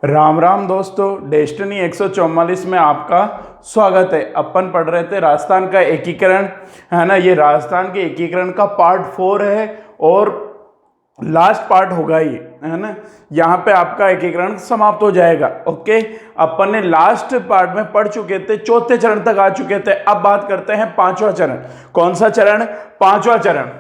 राम राम दोस्तों, डेस्टिनी 144 में आपका स्वागत है। अपन पढ़ रहे थे राजस्थान का एकीकरण, है ना। ये राजस्थान के एकीकरण का पार्ट 4 है और लास्ट पार्ट होगा ये, है ना। यहाँ पे आपका एकीकरण समाप्त हो जाएगा। ओके, अपन ने लास्ट पार्ट में पढ़ चुके थे, चौथे चरण तक आ चुके थे। अब बात करते हैं पांचवा चरण। कौन सा चरण? पांचवा चरण।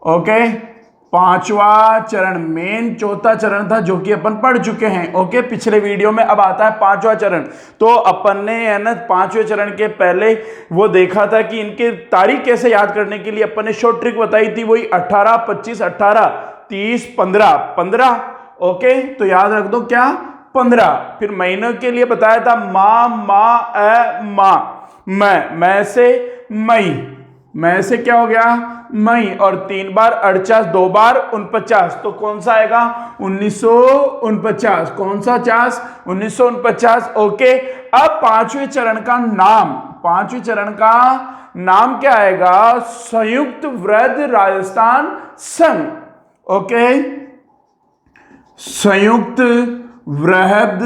ओके, पांचवा चरण मेन चौथा चरण था जो कि अपन पढ़ चुके हैं। ओके, पिछले वीडियो में। अब आता है पांचवा चरण। तो अपन ने, है ना, पांचवें चरण के पहले वो देखा था कि इनके तारीख कैसे याद करने के लिए अपन ने शॉर्ट ट्रिक बताई थी, वही 18, 25, 18, 30, 15, 15। ओके, तो याद रख दो क्या? 15। फिर महीनों के लिए बताया था मैं से मई, मैं से क्या हो गया? मई। और 3 बार 48, 2 बार 49, तो कौन सा आएगा? 1949। कौन सा 50? 1949। ओके, अब पांचवें चरण का नाम, पांचवें चरण का नाम क्या आएगा? संयुक्त वृहद राजस्थान संघ। ओके, संयुक्त वृहद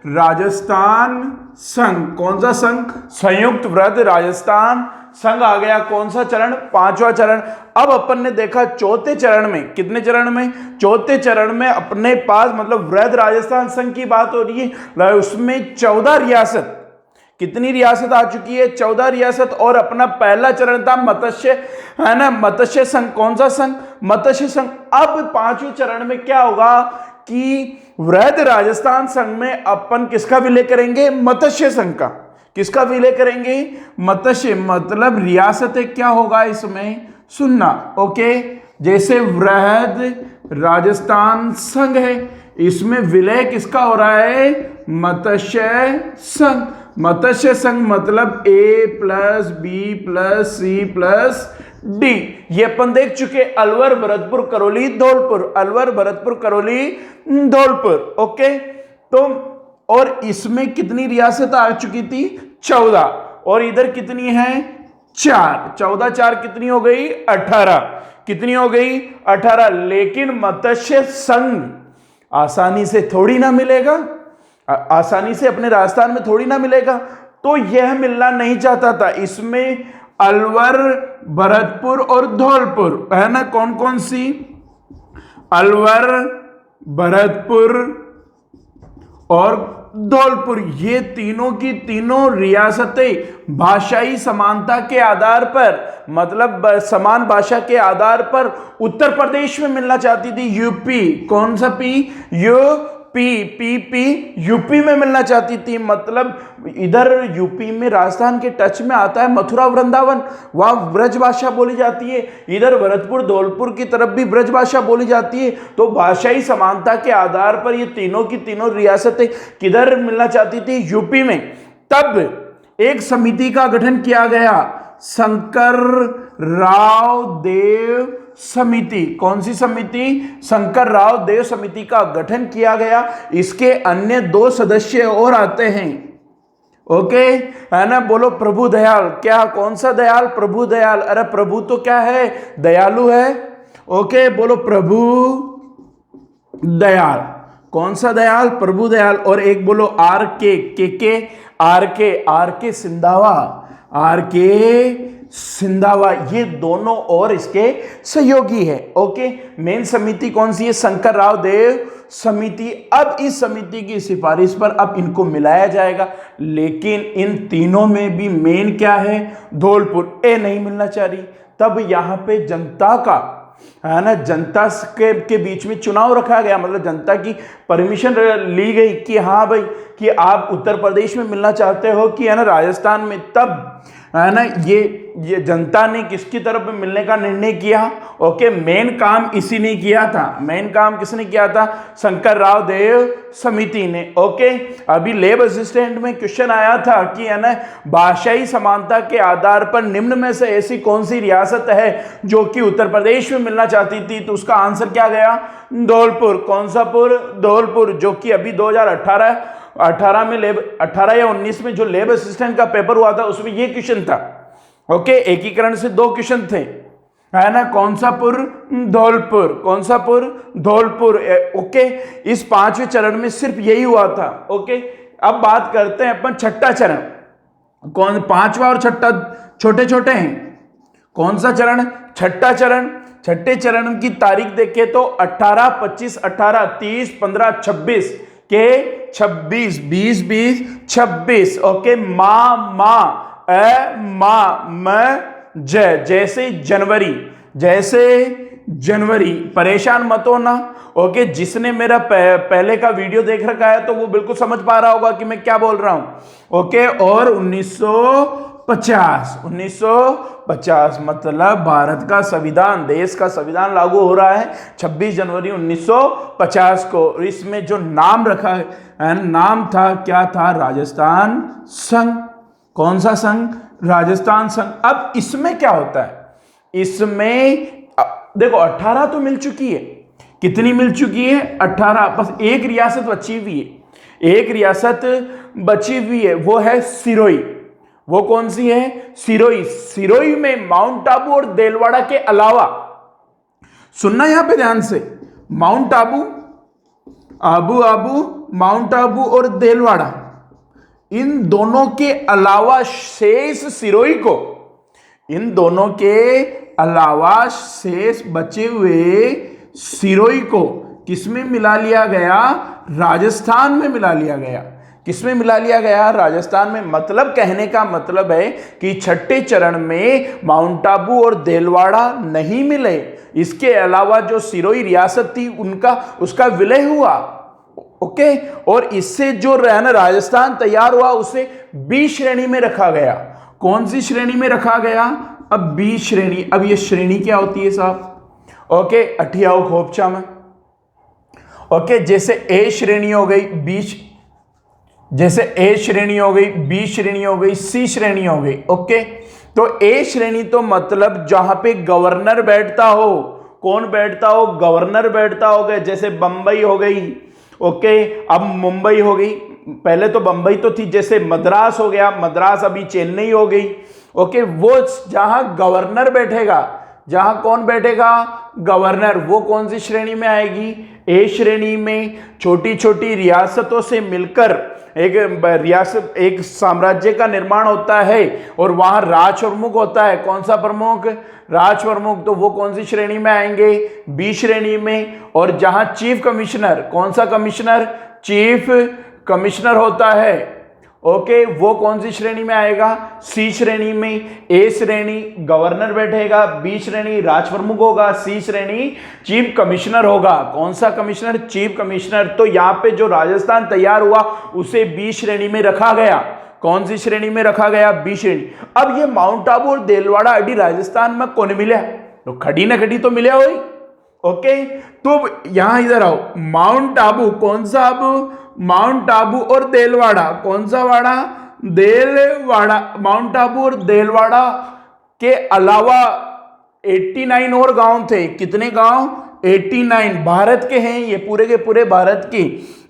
राजस्थान संघ। कौन सा संघ? संयुक्त वृहद राजस्थान संघ आ गया। कौन सा चरण? पांचवा चरण। अब अपन ने देखा चौथे चरण में, कितने चरण में? चौथे चरण में अपने पास, मतलब वृहद राजस्थान संघ की बात हो रही है, उसमें 14 रियासत, कितनी रियासत आ चुकी है? 14 रियासत। और अपना पहला चरण था मत्स्य, है ना, मत्स्य संघ। कौन सा संघ? मत्स्य संघ। अब पांचवें चरण में क्या होगा कि वृहद राजस्थान संघ में अपन किसका विलय करेंगे? मत्स्य संघ का। किसका विलय करेंगे? मत्स्य, मतलब रियासतें क्या होगा इसमें? सुनना। ओके, जैसे वृहद राजस्थान संघ है, इसमें विलय किसका हो रहा है? मत्स्य संघ। मत्स्य संघ मतलब A + B + C + D। ये अपन देख चुके, अलवर, भरतपुर, करौली, धौलपुर। अलवर, भरतपुर, करौली, धौलपुर। ओके, तो और इसमें कितनी रियासत आ चुकी थी? 14। और इधर कितनी है? 4। 14 4 कितनी हो गई? 18। कितनी हो गई? 18। लेकिन मत्स्य संघ आसानी से थोड़ी ना मिलेगा, आसानी से अपने राजस्थान में थोड़ी ना मिलेगा। तो यह मिलना नहीं चाहता था। इसमें अलवर, भरतपुर और धौलपुर, है ना। कौन कौन सी? अलवर, भरतपुर और धौलपुर, ये तीनों की तीनों रियासतें भाषाई समानता के आधार पर, मतलब समान भाषा के आधार पर उत्तर प्रदेश में मिलना चाहती थी। यूपी, कौन सा पी? यूपी में मिलना चाहती थी। मतलब इधर यूपी में राजस्थान के टच में आता है मथुरा, वृंदावन, वहां ब्रज भाषा बोली जाती है। इधर भरतपुर, धौलपुर की तरफ भी ब्रज भाषा बोली जाती है। तो भाषाई समानता के आधार पर ये तीनों की तीनों रियासतें किधर मिलना चाहती थी? यूपी में। तब एक समिति का गठन किया गया, शंकर राव देव समिति। कौन सी समिति? शंकर राव देव समिति का गठन किया गया। इसके अन्य 2 सदस्य और आते हैं। ओके, है ना। बोलो प्रभु दयाल। क्या? कौन सा दयाल? प्रभु दयाल। अरे प्रभु तो क्या है? दयालु है। ओके, बोलो प्रभु दयाल। कौन सा दयाल? प्रभु दयाल। और एक बोलो आर के सिंधावा, आर के सिंधावा। ये दोनों और इसके सहयोगी है। ओके, मेन समिति कौन सी है? शंकर राव देव समिति। अब इस समिति की सिफारिश पर अब इनको मिलाया जाएगा। लेकिन इन तीनों में भी मेन क्या है? धौलपुर। ए नहीं मिलना चाह रही। तब यहां पे जनता का, है ना, जनता के बीच में चुनाव रखा गया। मतलब जनता की परमिशन ली गई कि हाँ भाई, कि आप उत्तर प्रदेश में मिलना चाहते हो कि, है ना, राजस्थान में। तब, है ना, ये जनता ने किसकी तरफ मिलने का निर्णय किया? ओके, मेन काम इसी ने किया था। मेन काम किसने किया था? शंकर राव देव समिति ने। ओके, अभी लैब असिस्टेंट में क्वेश्चन आया था कि, है ना, भाषाई समानता के आधार पर निम्न में से ऐसी कौन सी रियासत है जो कि उत्तर प्रदेश में मिलना चाहती थी? तो उसका आंसर क्या गया? धौलपुर। कौन सा पुर? धौलपुर, जो कि अभी 2018 में 18 या 19 में जो लैब असिस्टेंट का पेपर हुआ था उसमें ये क्वेश्चन था। ओके, एकीकरण से 2 क्वेश्चन थे। है ना, कौन सा पुर? धौलपुर। कौन सा पुर? धौलपुर। ओके, इस 5वें चरण में सिर्फ यही हुआ था। ओके, अब बात करते हैं अपन छठा चरण। कौन? 5वां और छठा छोटे छोटे हैं। कौन सा चरण? छठा चरण। छठे चरण की तारीख देखें तो 18, 25, 18, 30, 15, 26 के 26, 20, 20, 26। ओके, मा म जय, जैसे जनवरी। परेशान मत होना। ओके, जिसने मेरा पहले का वीडियो देख रखा है तो वो बिल्कुल समझ पा रहा होगा कि मैं क्या बोल रहा हूं। ओके, और 1950 मतलब भारत का संविधान, देश का संविधान लागू हो रहा है 26 जनवरी 1950 को। इसमें जो नाम रखा है, नाम था, क्या था? राजस्थान संघ। कौन सा संघ? राजस्थान संघ। अब इसमें क्या होता है? इसमें देखो 18 तो मिल चुकी है। कितनी मिल चुकी है? 18। बस एक रियासत बची हुई है। एक रियासत बची हुई है, वो है सिरोही। वो कौन सी है? सिरोही। सिरोही में माउंट आबू और देलवाड़ा के अलावा, सुनना यहां पे ध्यान से, माउंट आबू, माउंट आबू और देलवाड़ा, इन दोनों के अलावा शेष सिरोही को, इन दोनों के अलावा शेष बचे हुए सिरोही को किसमें मिला लिया गया? राजस्थान में मिला लिया गया। किसमें मिला लिया गया? राजस्थान में। मतलब कहने का मतलब है कि छठे चरण में माउंट आबू और देलवाड़ा नहीं मिले, इसके अलावा जो सिरोही रियासत थी उसका विलय हुआ। ओके, और इससे जो राजस्थान तैयार हुआ उसे बी श्रेणी में रखा गया। कौन सी श्रेणी में रखा गया? अब बी श्रेणी। अब ये श्रेणी क्या होती है साहब? ओके, अठियाओ खोपचा में। ओके, जैसे ए श्रेणी हो गई, जैसे ए श्रेणी हो गई, बी श्रेणी हो गई, सी श्रेणी हो गई। ओके, तो ए श्रेणी तो मतलब जहां पे गवर्नर बैठता हो। कौन बैठता हो? गवर्नर बैठता हो गए। जैसे बंबई हो गई। ओके, अब मुंबई हो गई। पहले तो बंबई तो थी, जैसे मद्रास हो गया, मद्रास अभी चेन्नई हो गई। ओके, वो जहां गवर्नर बैठेगा, जहां कौन बैठेगा? गवर्नर, वो कौन सी श्रेणी में आएगी? ए श्रेणी में। छोटी छोटी रियासतों से मिलकर एक रियासत, एक साम्राज्य का निर्माण होता है और वहां राज प्रमुख होता है। कौन सा प्रमुख? राज प्रमुख। तो वो कौन सी श्रेणी में आएंगे? बी श्रेणी में। और जहां चीफ कमिश्नर, कौन सा कमिश्नर? चीफ कमिश्नर होता है। ओके, वो कौन सी श्रेणी में आएगा? सी श्रेणी में। ए श्रेणी गवर्नर बैठेगा, बी श्रेणी राज प्रमुख होगा, सी श्रेणी चीफ कमिश्नर होगा। कौन सा कमिश्नर? Chief commissioner. तो यहाँ पे जो राजस्थान तैयार हुआ उसे बी श्रेणी में रखा गया। कौन सी श्रेणी में रखा गया? बी श्रेणी। अब ये माउंट आबू और देलवाड़ा अडी राजस्थान में कौन मिला? तो खड़ी ना खड़ी तो मिला हुई। ओके, तो यहां इधर आओ। माउंट आबू, कौन सा आबू? माउंट आबू और देलवाड़ा। कौन सा वाड़ा? देलवाड़ा। माउंट आबू और देलवाड़ा के अलावा 89 और गांव थे। कितने गांव? 89 भारत के हैं ये, पूरे के पूरे भारत के।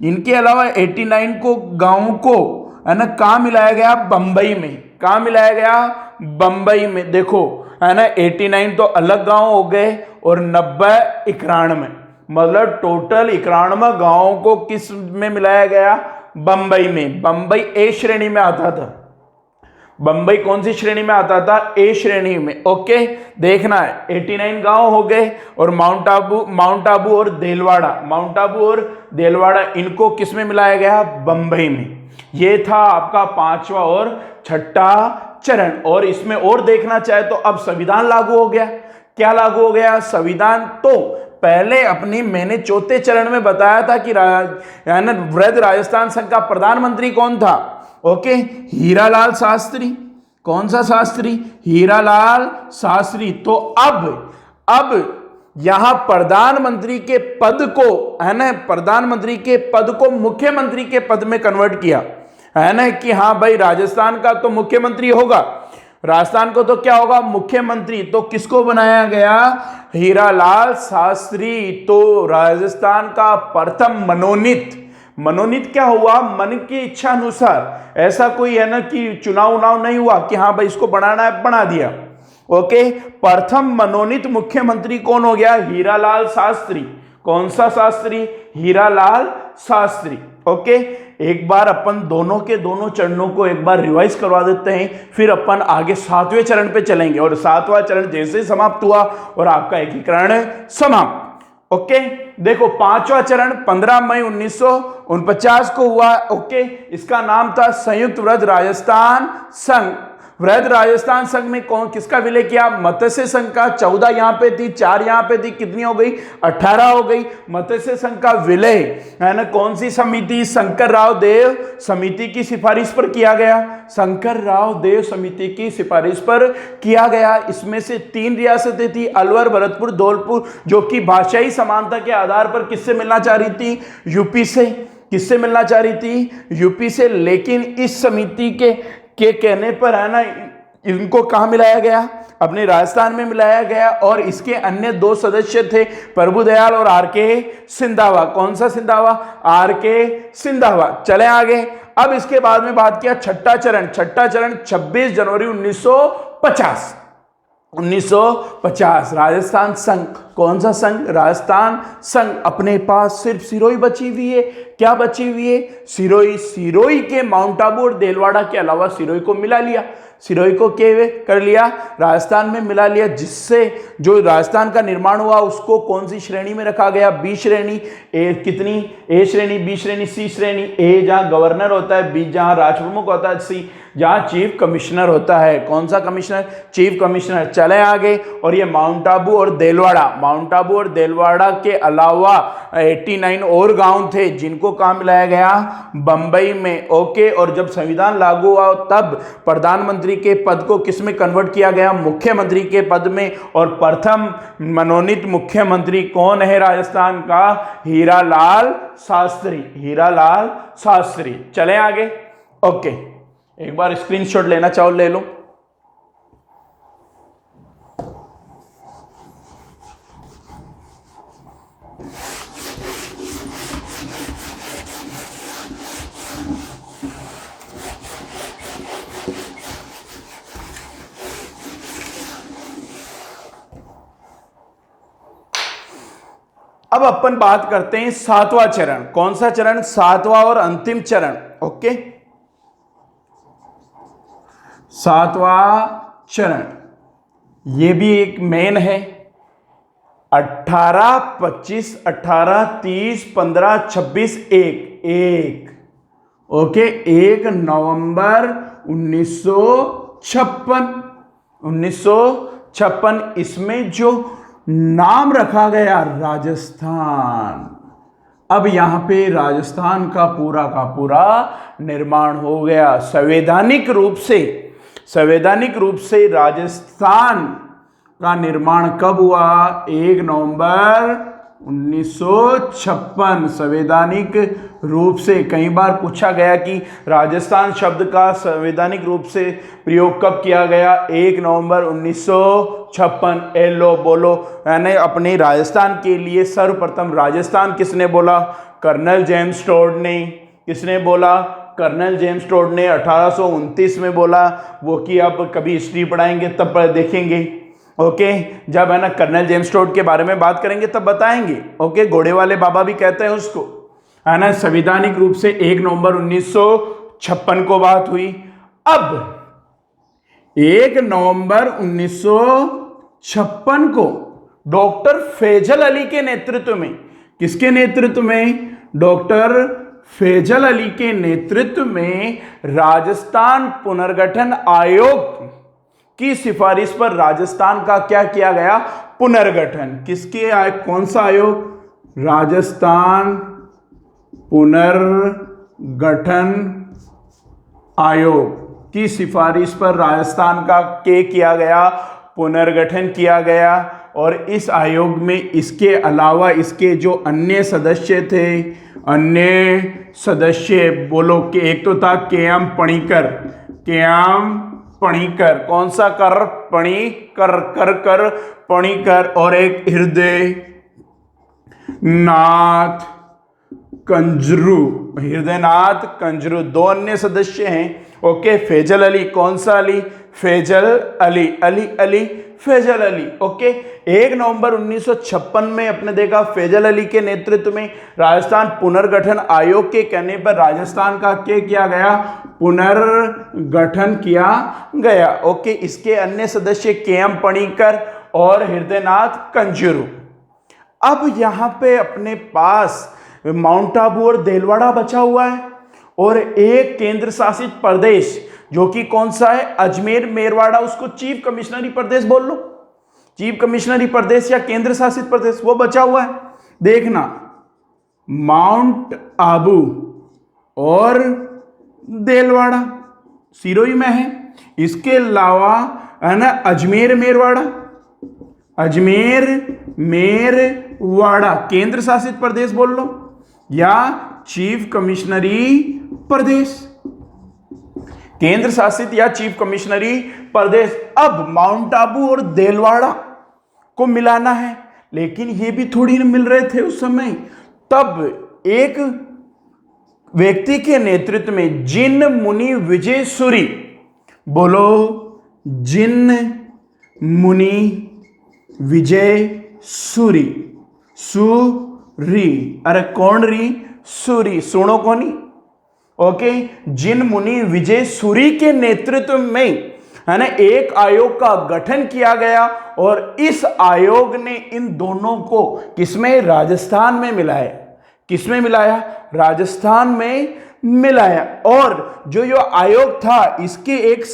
इनके अलावा 89 को गांवों को, है ना, कहां मिलाया गया? बंबई में। कहां मिलाया गया? बंबई में। देखो, है ना, 89 तो अलग गांव हो गए और 90 91, मतलब टोटल 91 गांवों को किस में मिलाया गया? बंबई में। बंबई ए श्रेणी में आता था। बंबई कौन सी श्रेणी में आता था? ए श्रेणी में। ओके, देखना है 89 गांव हो गए और माउंट आबू और देलवाड़ा, इनको किस में मिलाया गया? बंबई में। ये था आपका 5वां और छठा चरण। और इसमें और देखना चाहे तो अब संविधान लागू हो गया। क्या लागू हो गया? संविधान। तो पहले मैंने चौथे चरण में बताया था कि वृहद राजस्थान संघ का प्रधानमंत्री कौन था? ओके, हीरालाल शास्त्री। कौन सा शास्त्री? हीरालाल शास्त्री। तो अब यहां प्रधानमंत्री के पद को, है ना, प्रधानमंत्री के पद को मुख्यमंत्री के पद में कन्वर्ट किया, है ना, कि हाँ भाई राजस्थान का तो मुख्यमंत्री होगा, राजस्थान को तो क्या होगा? मुख्यमंत्री। तो किसको बनाया गया? हीरालाल शास्त्री। तो राजस्थान का प्रथम मनोनीत क्या हुआ? मन की इच्छा अनुसार। ऐसा कोई है ना कि चुनाव नहीं हुआ कि हाँ भाई इसको बनाना है, बना दिया। ओके, प्रथम मनोनीत मुख्यमंत्री कौन हो गया? हीरालाल शास्त्री। कौन सा शास्त्री? हीरालाल शास्त्री। ओके, एक बार अपन दोनों के दोनों चरणों को एक बार रिवाइज करवा देते हैं, फिर अपन आगे 7वें चरण पे चलेंगे और 7वां चरण जैसे ही समाप्त हुआ और आपका एकीकरण समाप्त। ओके, देखो 5वां चरण 15 मई 1949 को हुआ। ओके, इसका नाम था संयुक्त वृहद राजस्थान संघ। वृहद राजस्थान संघ में कौन किसका विलय किया? मत्स्य संघ का। 14 यहां पे थी, 4 यहां पे थी, कितनी हो गई? 18 हो गई। मत्स्य संघ का विलय है ना कौन सी समिति? शंकर राव देव समिति की सिफारिश पर किया गया। शंकर राव देव समिति की सिफारिश पर किया गया। इसमें से 3 रियासतें थी, अलवर, भरतपुर, धौलपुर, जो कि भाषाई समानता के आधार पर किससे मिलना चाह रही थी? यूपी से। किससे मिलना चाह रही थी? यूपी से। लेकिन इस समिति के कहने पर है ना इनको कहां मिलाया गया? अपने राजस्थान में मिलाया गया। और इसके अन्य 2 सदस्य थे, प्रभुदयाल और आर.के. सिंधावा। कौन सा सिंधावा? आर.के. सिंधावा। चले आगे। अब इसके बाद में बात किया छठा चरण। छठा चरण 26 जनवरी 1950। 1950 राजस्थान संघ। कौन सा संघ? राजस्थान संघ। अपने पास सिर्फ सिरोही बची हुई है। क्या बची हुई है? सिरोही। सिरोही के माउंट आबू और देलवाड़ा के अलावा सिरोही को मिला लिया। सिरोही को क्या कर लिया? राजस्थान में मिला लिया, जिससे जो राजस्थान का निर्माण हुआ उसको कौन सी श्रेणी में रखा गया? बी श्रेणी। ए कितनी? ए श्रेणी, बी श्रेणी, सी श्रेणी। ए जहां गवर्नर होता है, बी जहां राजप्रमुख होता है, सी जहां चीफ कमिश्नर होता है। कौन सा कमिश्नर? Chief commissioner. चले आगे। और ये माउंट आबू और देलवाड़ा, माउंट आबू और देलवाड़ा के अलावा 89 और गांव थे जिनको कहां मिलाया गया? बंबई में। ओके, और जब संविधान लागू हुआ तब प्रधानमंत्री के पद को किस में कन्वर्ट किया गया? मुख्यमंत्री के पद में। और प्रथम मनोनीत मुख्यमंत्री कौन है राजस्थान का? हीरालाल शास्त्री। हीरालाल शास्त्री। चले आगे। ओके, एक बार स्क्रीनशॉट लेना चाहो ले लो। अब अपन बात करते हैं 7वां चरण। कौन सा चरण? 7वां और अंतिम चरण। ओके, 7वां चरण ये भी एक मेन है। 18, 25, 18, 30, 15, 26, 1। ओके, 1 नवंबर 1956। 1956 इसमें जो नाम रखा गया राजस्थान। अब यहां पे राजस्थान का पूरा निर्माण हो गया। संवैधानिक रूप से राजस्थान का निर्माण कब हुआ? 1 नवंबर 1956। संवैधानिक रूप से कई बार पूछा गया कि राजस्थान शब्द का संवैधानिक रूप से प्रयोग कब किया गया? 1 नवंबर 1956। एलो बोलो। यानी अपने राजस्थान के लिए सर्वप्रथम राजस्थान किसने बोला? कर्नल जेम्स टोड ने। किसने बोला? कर्नल जेम्स टोड ने 1829 में बोला। वो कि अब कभी हिस्ट्री पढ़ाएंगे तब देखेंगे। ओके, जब है ना कर्नल जेम्स टोड के बारे में बात करेंगे तब बताएंगे। ओके, घोड़े वाले बाबा भी कहते हैं उसको, है ना। संवैधानिक रूप से 1 नवंबर 1956 को बात हुई। अब 1 नवंबर 1956 को डॉक्टर फैजल अली के नेतृत्व में, किसके नेतृत्व में? डॉक्टर फैजल अली के नेतृत्व में राजस्थान पुनर्गठन आयोग की सिफारिश पर राजस्थान का क्या किया गया? पुनर्गठन। किसके कौन सा आयोग? राजस्थान पुनर्गठन आयोग की सिफारिश पर राजस्थान का किया गया? पुनर्गठन किया गया। और इस आयोग में इसके अलावा इसके जो अन्य सदस्य थे, अन्य सदस्य बोलो कि एक तो था के.एम. पणिकर। के.एम. पणिकर। कौन सा कर? पणिकर। और एक हृदय नाथ कंजरू। दो अन्य सदस्य हैं। ओके, फैजल अली। कौन सा अली? फैजल अली, अली अली फैजल अली। ओके, 1 नवंबर 1956 में अपने देखा फैजल अली के नेतृत्व में राजस्थान पुनर्गठन आयोग के कहने पर राजस्थान का क्या किया गया, पुनर्गठन किया गया। ओके, इसके अन्य सदस्य के.एम. पणिकर और हृदयनाथ कंजूरू। अब यहां पे अपने पास माउंट आबू और देलवाड़ा बचा हुआ है और एक केंद्र शासित प्रदेश जो कि कौन सा है, अजमेर मेरवाड़ा, उसको चीफ कमिश्नरी प्रदेश बोल लो, चीफ कमिश्नरी प्रदेश या केंद्र शासित प्रदेश, वो बचा हुआ है। देखना, माउंट आबू और देलवाड़ा सिरोही में है, इसके अलावा है ना अजमेर मेरवाड़ा, अजमेर मेरवाड़ा केंद्र शासित प्रदेश बोल लो या चीफ कमिश्नरी प्रदेश, केंद्र शासित या चीफ कमिश्नरी प्रदेश। अब माउंट आबू और देलवाड़ा को मिलाना है, लेकिन ये भी थोड़ी न मिल रहे थे उस समय। तब एक व्यक्ति के नेतृत्व में जिन मुनि विजय सूरी, बोलो जिन मुनि विजय सूरी, सूरी, अरे कौन री, सूरी, सुनो कोनी। ओके, जिन मुनि विजय सूरी के नेतृत्व में है ना एक आयोग का गठन किया गया और इस आयोग ने इन दोनों को किसमें, राजस्थान में मिलाया। किसमें मिलाया, राजस्थान में मिलाया। और जो आयोग था इसके एक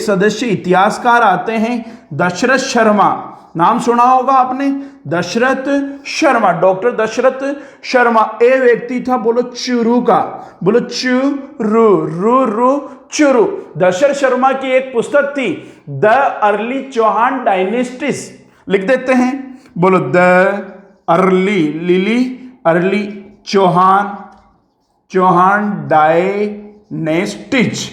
सदस्य इतिहासकार आते हैं दशरथ शर्मा, नाम सुना होगा आपने, दशरथ शर्मा, डॉक्टर दशरथ शर्मा। ए व्यक्ति था, बोलो चुरू का, बोलो चुरू, रू रू चुरू। दशरथ शर्मा की एक पुस्तक थी द अर्ली चौहान डायनेस्टीज, लिख देते हैं, बोलो the early, lily early Chauhan dynasties.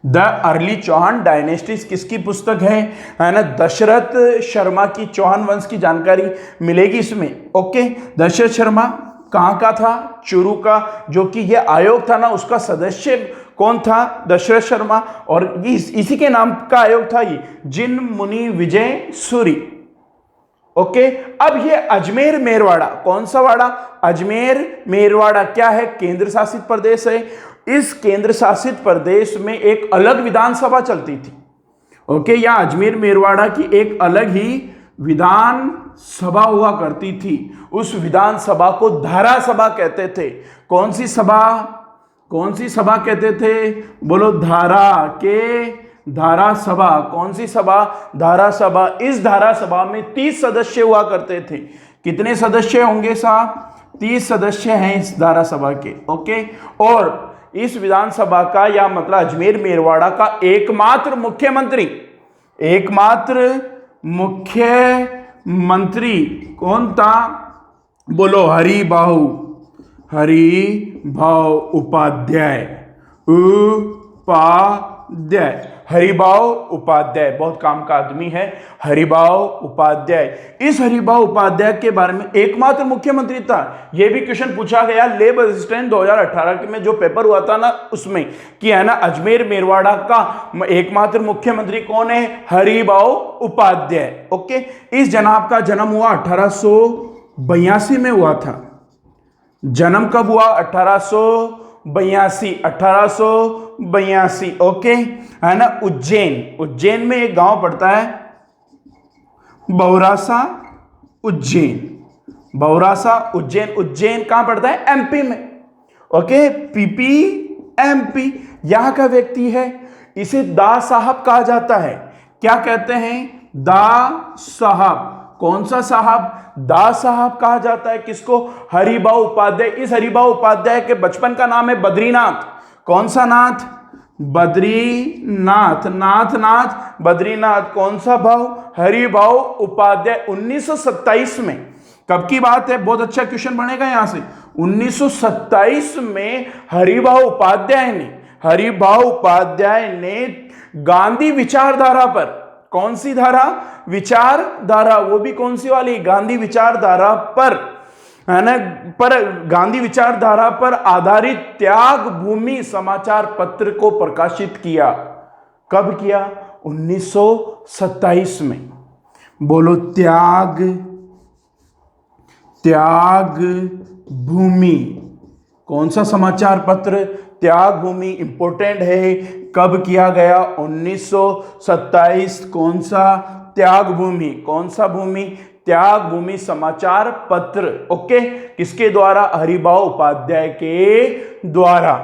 The early Chauhan dynasties किसकी पुस्तक है ना, दशरथ शर्मा की, चौहान वंश की जानकारी मिलेगी इसमें। ओके, दशरथ शर्मा कहाँ का था, चुरू का, जो कि ये आयोग था ना उसका सदस्य कौन था, दशरथ शर्मा, और इसी के नाम का आयोग था ये, जिन मुनि विजय सूरी। ओके, अब ये अजमेर मेरवाड़ा, कौन सा वाड़ा, अजमेर मेरवाड़ा क्या है, केंद्र शासित प्रदेश है। इस केंद्र शासित प्रदेश में एक अलग विधानसभा चलती थी। ओके, या अजमेर मेरवाड़ा की एक अलग ही विधान सभा हुआ करती थी। उस विधानसभा को धारा सभा कहते थे। कौन सी सभा कहते थे, बोलो धारा सभा। कौन सी सभा, धारा सभा। इस धारा सभा में 30 सदस्य हुआ करते थे। कितने सदस्य होंगे साहब, 30 सदस्य हैं इस धारा सभा के। ओके, और इस विधानसभा का या मतलब अजमेर मेरवाड़ा का एकमात्र मुख्यमंत्री कौन था, बोलो हरिभाऊ उपाध्याय, हरिभाऊ उपाध्याय, बहुत काम का आदमी है हरिभाऊ उपाध्याय। इस हरिभाऊ उपाध्याय के बारे में एकमात्र मुख्यमंत्री था। यह भी क्वेश्चन पूछा गया लेबर असिस्टेंट 2018 में जो पेपर हुआ था ना उसमें, कि है ना अजमेर मेरवाड़ा का एकमात्र मुख्यमंत्री कौन है, हरिभाऊ उपाध्याय। ओके, इस जनाब का जन्म हुआ 1882 में हुआ था। जन्म कब हुआ, 1882। ओके, है ना, उज्जैन में एक गांव पड़ता है बौरासा उज्जैन कहां पड़ता है, एमपी में। ओके, पीपी एमपी, यहां का व्यक्ति है। इसे दा साहब कहा जाता है। क्या कहते हैं, दा साहब। कौन सा साहब, दा साहब कहा जाता है किसको, हरिभाऊ उपाध्याय। इस हरिभाऊ उपाध्याय के बचपन का नाम है बद्रीनाथ। कौन सा नाथ, बद्रीनाथ, बद्रीनाथ। कौन सा भाव, हरिभाऊ उपाध्याय। 1927 में, कब की बात है, बहुत अच्छा क्वेश्चन बनेगा यहां से। 1927 में हरिभाऊ उपाध्याय ने गांधी विचारधारा पर, कौन सी धारा, विचारधारा, वो भी कौन सी वाली, गांधी विचारधारा पर, है ना, पर गांधी विचारधारा पर आधारित त्याग भूमि समाचार पत्र को प्रकाशित किया। कब किया? 1927 में। बोलो, त्याग भूमि। कौन सा समाचार पत्र? त्याग भूमि इंपॉर्टेंट है। कब किया गया? 1927। कौन सा? त्याग भूमि। कौन सा भूमि? त्याग भूमि समाचार पत्र। ओके, किसके द्वारा? हरिभाऊ उपाध्याय के द्वारा।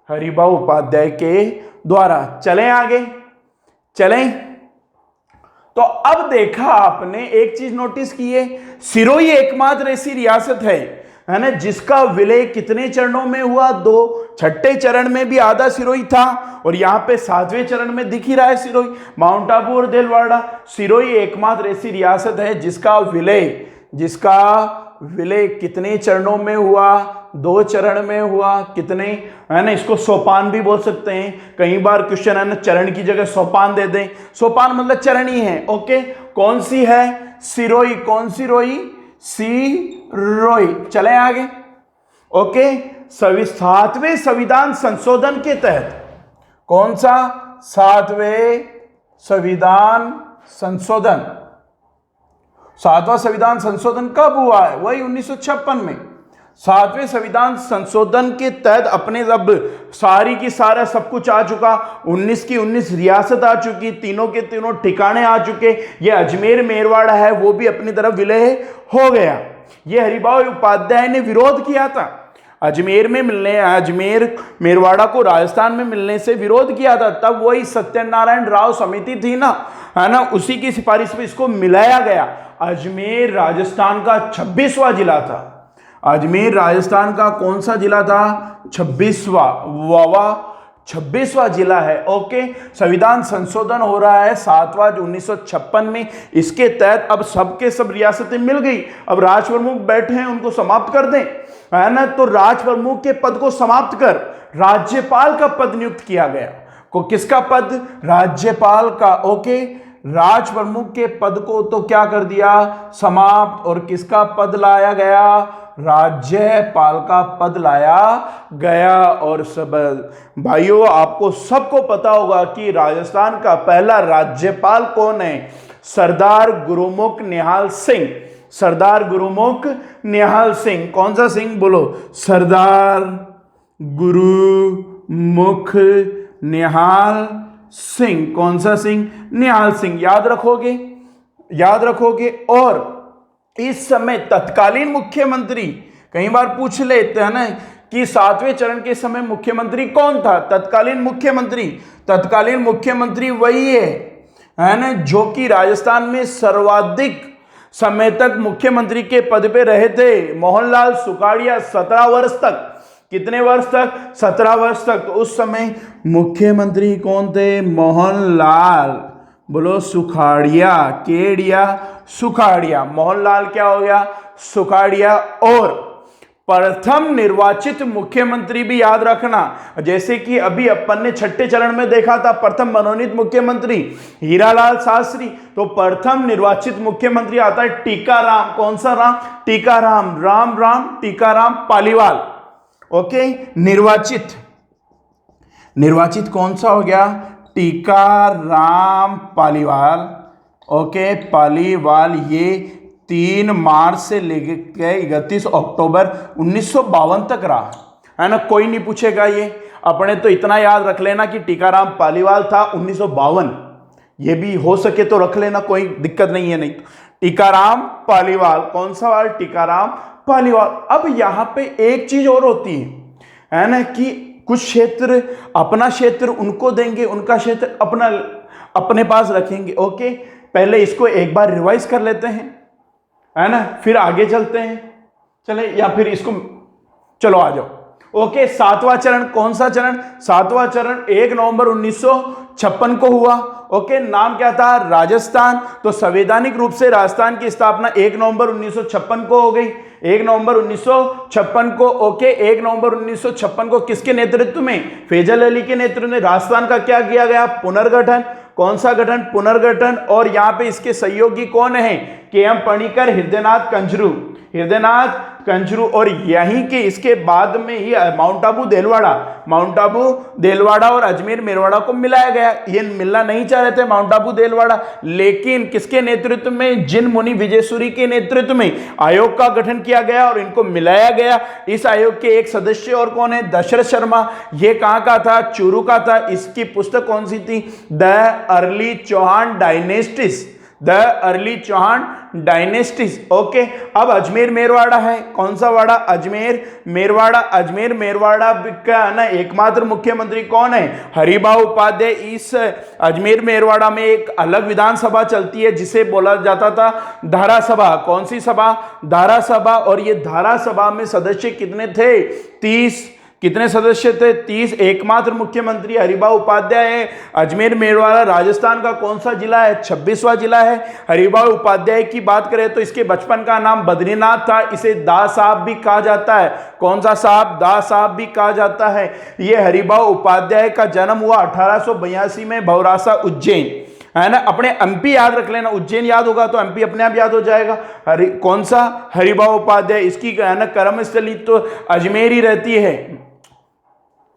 हरिभाऊ उपाध्याय के द्वारा। चलें आगे, चलें। तो अब देखा आपने, एक चीज नोटिस की है, सिरोही एकमात्र ऐसी रियासत है ना, जिसका विलय कितने चरणों में हुआ? 2। छठे चरण में भी आधा सिरोही था और यहां पे 7वें चरण में दिख ही रहा है सिरोही। माउंट आबू और देलवाड़ा। सिरोही एकमात्र ऐसी रियासत है जिसका विलय कितने चरणों में हुआ? 2 चरण में हुआ। कितने, है ना, इसको सोपान भी बोल सकते हैं। कई बार क्वेश्चन है ना, चरण की जगह सोपान दे दें। सोपान मतलब चरण ही है। ओके, कौन सी है? सिरोही। कौन सी रोही? सिरोही। चले आगे। ओके, 7वें संविधान संशोधन के तहत। कौन सा? 7वें संविधान संशोधन। 7वां संविधान संशोधन कब हुआ है? वही 1956 में। 7वें संविधान संशोधन के तहत अपने अब सारी की सारा सब कुछ आ चुका। 19 की 19 रियासत आ चुकी, तीनों के तीनों ठिकाने आ चुके। ये अजमेर मेरवाड़ा है, वो भी अपनी तरफ विलय हो गया। ये हरिभाऊ उपाध्याय ने विरोध किया था। अजमेर मेरवाड़ा को राजस्थान में मिलने से विरोध किया था। तब वही सत्यनारायण राव समिति थी ना, है ना, उसी की सिफारिश पे इसको मिलाया गया। अजमेर राजस्थान का 26वां जिला था। अजमेर राजस्थान का कौन सा जिला था? 26वां जिला है। ओके, संविधान संशोधन हो रहा है 7वां 1956 में। इसके तहत अब सबके सब रियासतें मिल गई। अब राज प्रमुख बैठे हैं, उनको समाप्त कर दें, है ना। तो राज प्रमुख के पद को समाप्त कर राज्यपाल का पद नियुक्त किया गया। को किसका पद? राज्यपाल का। ओके, राज प्रमुख के पद को तो क्या कर दिया? समाप्त। और किसका पद लाया गया? राज्यपाल का पद लाया गया। और सब भाइयों, आपको सबको पता होगा कि राजस्थान का पहला राज्यपाल कौन है? सरदार गुरुमुख निहाल सिंह। सरदार गुरुमुख निहाल सिंह। कौन सा सिंह? बोलो, सरदार गुरुमुख निहाल सिंह। कौन सा सिंह? निहाल सिंह। याद रखोगे। और इस समय तत्कालीन मुख्यमंत्री, कई बार पूछ लेते हैं ना कि 7वें चरण के समय मुख्यमंत्री कौन था? तत्कालीन मुख्यमंत्री वही है ना, जो कि राजस्थान में सर्वाधिक समय तक मुख्यमंत्री के पद पे रहे थे। मोहनलाल सुखाड़िया 17 वर्ष तक। कितने वर्ष तक? 17 वर्ष तक। तो उस समय मुख्यमंत्री कौन थे? मोहनलाल। बोलो, सुखाड़िया। केडिया सुखाड़िया। मोहनलाल क्या हो गया? सुखाड़िया। और प्रथम निर्वाचित मुख्यमंत्री भी याद रखना, जैसे कि अभी अपन ने छठे चरण में देखा था, प्रथम मनोनीत मुख्यमंत्री हीरालाल शास्त्री। तो प्रथम निर्वाचित मुख्यमंत्री आता है टीकाराम। कौन सा राम? टीकाराम। राम टीकाराम पालीवाल। ओके, निर्वाचित कौन सा हो गया? टीकाराम पालीवाल। ओके, पालीवाल। ये 3 मार्च से लेकर 31 अक्टूबर 1952 तक रहा, है ना। कोई नहीं पूछेगा ये, अपने तो इतना याद रख लेना कि टीकाराम पालीवाल था 1952। ये भी हो सके तो रख लेना, कोई दिक्कत नहीं है। नहीं तो टीकाराम पालीवाल। कौन सा वाल? टीकाराम पालीवाल। अब यहां पे एक चीज और होती है ना, कि कुछ क्षेत्र अपना क्षेत्र उनको देंगे, उनका क्षेत्र अपने पास रखेंगे। ओके, पहले इसको एक बार रिवाइज कर लेते हैं, है ना, फिर आगे चलते हैं। चले, या फिर इसको चलो आ जाओ। ओके, 7वां चरण। कौन सा चरण? 7वां चरण 1 नवंबर 1956 को हुआ। ओके, नाम क्या था? राजस्थान। तो संवैधानिक रूप से राजस्थान की स्थापना 1 नवंबर 1956 को हो गई। 1 नवंबर 1956 को। ओके, 1 नवंबर 1956 को किसके नेतृत्व में? फैजल अली के नेतृत्व में राजस्थान का क्या किया गया? पुनर्गठन। कौन सा गठन? पुनर्गठन। और यहां पे इसके सहयोगी कौन है? के एम पणिकर, हृदयनाथ कंजरू। हृदयनाथ कंजरू, और यहीं के इसके बाद में ही माउंट आबू देलवाड़ा और अजमेर मेरवाड़ा को मिलाया गया। ये मिलना नहीं चाह रहे थे माउंट आबू देलवाड़ा, लेकिन किसके नेतृत्व में, जिन मुनि विजयसूरी के नेतृत्व में आयोग का गठन किया गया और इनको मिलाया गया। इस आयोग के एक सदस्य और कौन है, दशरथ शर्मा। ये कहां का था, चूरू का था। इसकी पुस्तक कौन सी थी, the early Chauhan dynasties, the early Chauhan dynasties. Okay, अब अजमेर मेरवाड़ा है, कौन सा वाड़ा, अजमेर मेरवाड़ा। अजमेर मेरवाड़ा का ना एकमात्र मुख्यमंत्री कौन है, हरिभाऊ उपाध्याय। इस अजमेर मेरवाड़ा में एक अलग विधानसभा चलती है जिसे बोला जाता था धारा सभा। कौन सी सभा, धारा सभा। और ये धारा सभा में सदस्य कितने थे, 30। कितने सदस्य थे, 30। एकमात्र मुख्यमंत्री हरिभाऊ उपाध्याय है। अजमेर मेरवाड़ा राजस्थान का कौन सा जिला है, 26वां जिला है। हरिभाऊ उपाध्याय की बात करें तो इसके बचपन का नाम बद्रीनाथ था। इसे दा साहब भी कहा जाता है, कौन सा साहब, दा साहब भी कहा जाता है। यह हरिभाऊ उपाध्याय का जन्म हुआ 1882 में भवरासा उज्जैन, है ना। अपने एमपी याद रख लेना, उज्जैन याद होगा तो एमपी अपने आप याद हो जाएगा। कौन सा, हरिभाऊ उपाध्याय। इसकी कर्मस्थली तो अजमेर ही रहती है,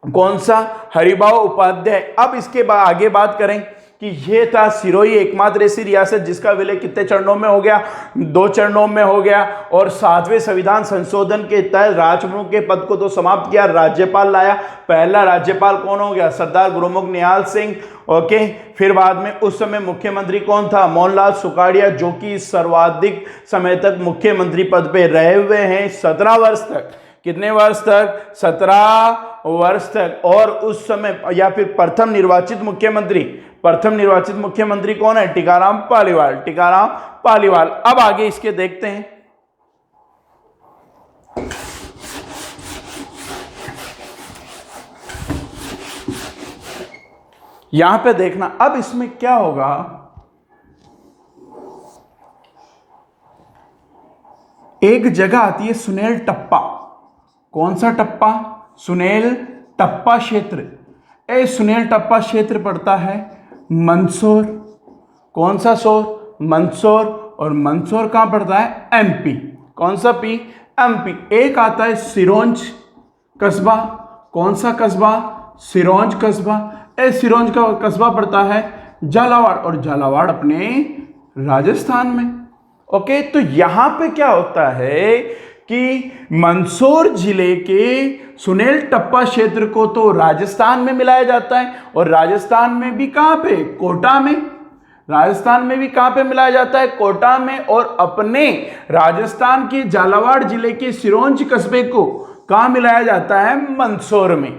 कौन सा, हरिभाऊ उपाध्याय। अब इसके आगे बात करें कि यह था सिरोही, एकमात्र ऐसी रियासत जिसका विलय कितने चरणों में हो गया, 2 चरणों में हो गया। और 7वें संविधान संशोधन के तहत राजप्रमुख के पद को तो समाप्त किया, राज्यपाल लाया। पहला राज्यपाल कौन हो गया, सरदार गुरुमुख निहाल सिंह। ओके, फिर बाद में उस समय मुख्यमंत्री कौन था, मोहनलाल सुखाड़िया, जो कि सर्वाधिक समय तक मुख्यमंत्री पद पे रहे हुए हैं, 17 वर्ष तक। कितने वर्ष तक, 17 वर्ष तक। और उस समय या फिर प्रथम निर्वाचित मुख्यमंत्री कौन है, टीकाराम पालीवाल। अब आगे इसके देखते हैं। यहां पे देखना, अब इसमें क्या होगा, एक जगह आती है सुनेल टप्पा। कौन सा टप्पा, सुनेल टप्पा क्षेत्र। सुनेल टप्पा क्षेत्र पड़ता है मंदसौर। कौन सा सोर, मंदसौर। और मंदसौर कहां पड़ता है, एमपी। कौन सा पी, एमपी। एक आता है सिरोंज कस्बा। कौन सा कस्बा, सिरोंज कस्बा। सिरोंज का कस्बा पड़ता है झालावाड़, और झालावाड़ अपने राजस्थान में। ओके, तो यहां पे क्या होता है कि मंदसौर जिले के सुनेल टप्पा क्षेत्र को तो राजस्थान में मिलाया जाता है, और राजस्थान में भी कहां पे, कोटा में। राजस्थान में भी कहां पे मिलाया जाता है, कोटा में। और अपने राजस्थान के झालावाड़ जिले के सिरोंज कस्बे को कहां मिलाया जाता है, मंदसौर में।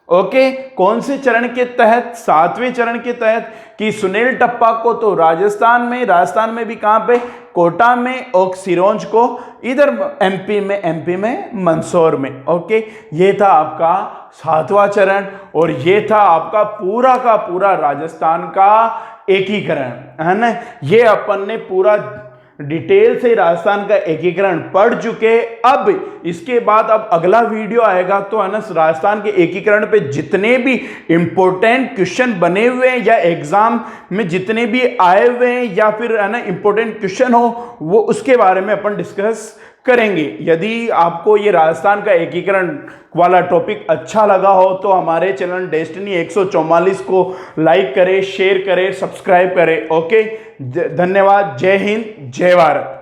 ओके, कौन से चरण के तहत, 7वें चरण के तहत, कि सुनेल टप्पा को तो राजस्थान में भी कहां पे, कोटा में। और सिरोंज को इधर एमपी में मंदसौर में। ओके, ये था आपका 7वां चरण, और ये था आपका पूरा का पूरा राजस्थान का एकीकरण, है ना। ये अपन ने पूरा डिटेल से राजस्थान का एकीकरण पढ़ चुके। अब इसके बाद अब अगला वीडियो आएगा तो है ना, राजस्थान के एकीकरण पे जितने भी इंपॉर्टेंट क्वेश्चन बने हुए हैं या एग्जाम में जितने भी आए हुए हैं या फिर है ना इंपॉर्टेंट क्वेश्चन हो, वो उसके बारे में अपन डिस्कस करेंगे। यदि आपको ये राजस्थान का एकीकरण वाला टॉपिक अच्छा लगा हो तो हमारे चैनल डेस्टिनी 144 को लाइक करें, शेयर करें, सब्सक्राइब करें। ओके, धन्यवाद। जय हिंद, जय भारत।